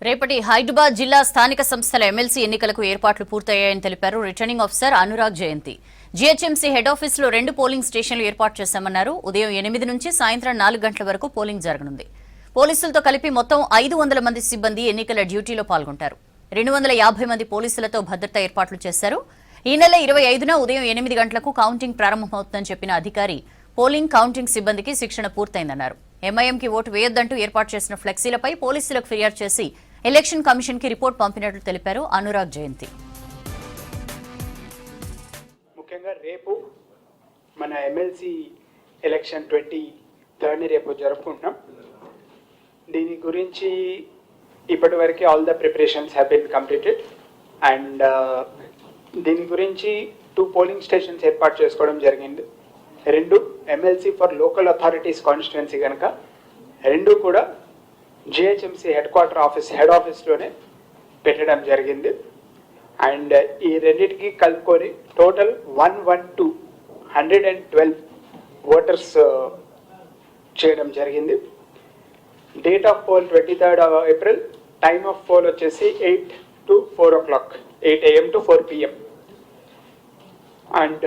రేపటి హైదరాబాద్ జిల్లా స్థానిక సంస్థల ఎమ్మెల్సీ ఎన్నికలకు ఏర్పాట్లు పూర్తయ్యాయని తెలిపారు రిటర్నింగ్ ఆఫీసర్ అనురాగ్ జయంతి. జీహెచ్ఎంసీ హెడ్ ఆఫీసులో 2 పోలింగ్ స్టేషన్లు ఏర్పాటు చేశామన్నారు. ఉదయం 8 నుంచి సాయంత్రం 4 గంటల వరకు పోలింగ్ జరగనుంది. పోలీసులతో కలిపి మొత్తం 500 మంది సిబ్బంది ఎన్నికల డ్యూటీలో పాల్గొంటారు. 250 మంది పోలీసులతో భద్రతా ఏర్పాట్లు చేశారు. ఈ నెల 25న ఉదయం 8 గంటలకు కౌంటింగ్ ప్రారంభమవుతుందని చెప్పిన అధికారి పోలింగ్ కౌంటింగ్ సిబ్బందికి శిక్షణ పూర్తయిందన్నారు. ఎంఐఎంకి ఓటు వేయొద్దంటూ ఏర్పాటు చేసిన ఫ్లెక్సీలపై పోలీసులకు ఫిర్యాదు చేసి ఎలక్షన్ కమిషన్ కి రిపోర్ట్ పంపినట్లు తెలిపారు అనురాగ్ జయంతి. ముఖ్యంగా రేపు మన ఎమ్మెల్సీ ఎలక్షన్ 23 రేపు జరుపుకుంటున్నాం. దీని గురించి ఇప్పటివరకు all the preparations have been completed and దీని గురించి 2 పోలింగ్ స్టేషన్స్ ఏర్పాటు చేసుకోవడం జరిగింది. 2 MLC for local authorities constituency కనుక 2 కూడా జిహెచ్ఎంసీ హెడ్ ఆఫీస్లోనే పెట్టడం జరిగింది. అండ్ ఈ రెండింటికి కలుపుకొని టోటల్ 112 ఓటర్స్ చేయడం జరిగింది. Date of poll 23rd April, time of poll వచ్చేసి 8 to 4 o'clock, 8 AM to 4 PM. And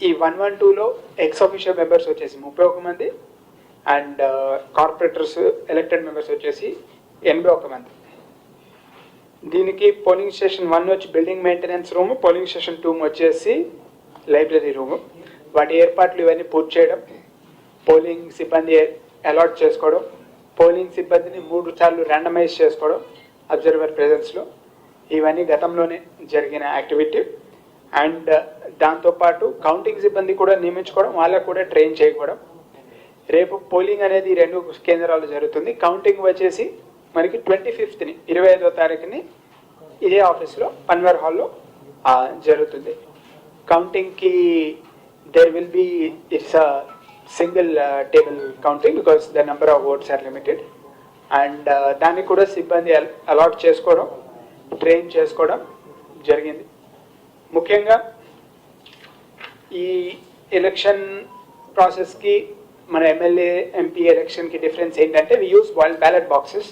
ఈ 112లో ఎక్స్ ఆఫీషియల్ మెంబర్స్ వచ్చేసి 31 మంది అండ్ కార్పొరేటర్స్ ఎలక్టెడ్ మెంబర్స్ వచ్చేసి 81 మంది. దీనికి పోలింగ్ స్టేషన్ 1 వచ్చి building maintenance room, polling station 2 వచ్చేసి లైబ్రరీ రూము. వాటి ఏర్పాట్లు ఇవన్నీ పూర్తి చేయడం, పోలింగ్ సిబ్బంది అలాట్ చేసుకోవడం, పోలింగ్ సిబ్బందిని 3 సార్లు ర్యాండమైజ్ చేసుకోవడం అబ్జర్వర్ ప్రెజెన్స్లో, ఇవన్నీ గతంలోనే జరిగిన యాక్టివిటీ. అండ్ దాంతోపాటు కౌంటింగ్ సిబ్బంది కూడా నియమించుకోవడం, వాళ్ళకు కూడా ట్రైన్ చేయకపోవడం. రేపు పోలింగ్ అనేది 2 కేంద్రాలు జరుగుతుంది. కౌంటింగ్ వచ్చేసి మనకి 25ని 25వ తారీఖుని ఇదే ఆఫీస్లో పన్వర్ హాల్లో జరుగుతుంది. కౌంటింగ్కి there will be it's a single table counting because the number of votes are limited. And దానికి కూడా సిబ్బంది అలాట్ చేసుకోవడం, ట్రైన్ చేసుకోవడం జరిగింది. ముఖ్యంగా ఈ ఎలక్షన్ ప్రాసెస్కి మన ఎమ్మెల్యే ఎంపీ ఎలక్షన్కి డిఫరెన్స్ ఏంటంటే we use ballot boxes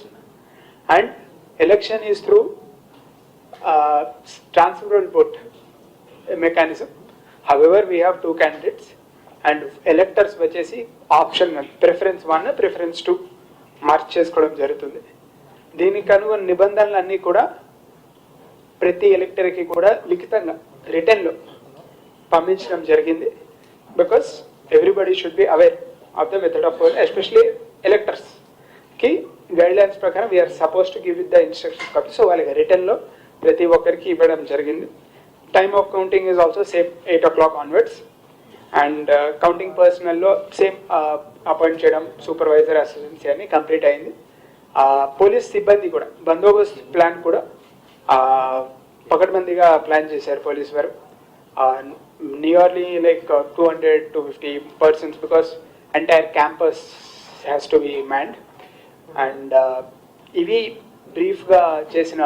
and election is through transferable vote mechanism. However, we have 2 candidates and electors వచ్చేసి ఆప్షనల్ ప్రిఫరెన్స్ 1, ప్రిఫరెన్స్ 2 మార్క్ చేసుకోవడం జరుగుతుంది. దీనికి అనుగుణ నిబంధనలన్నీ కూడా ప్రతి ఎలక్టర్కి కూడా లిఖితంగా రిటర్న్లో పంపించడం జరిగింది. Because everybody should be aware of the method of polling, especially ఎలక్టర్స్కి గైడ్లైన్స్ ప్రకారం we are suppose to give with the instructions copy. So వాళ్ళకి రిటర్న్లో ప్రతి ఒక్కరికి ఇవ్వడం జరిగింది. Time of counting is also same 8 o'clock onwards. And counting పర్సనల్లో same appoint చేయడం, సూపర్వైజర్ అసిస్టెన్సీ అని కంప్లీట్ అయింది. పోలీస్ సిబ్బంది కూడా బందోబస్తు ప్లాన్ కూడా పకడ్బందీగా ప్లాన్ చేశారు పోలీస్ వారు. Nearly like 200-250 persons because entire campus has to be manned. And ఇవి బ్రీఫ్గా చేసిన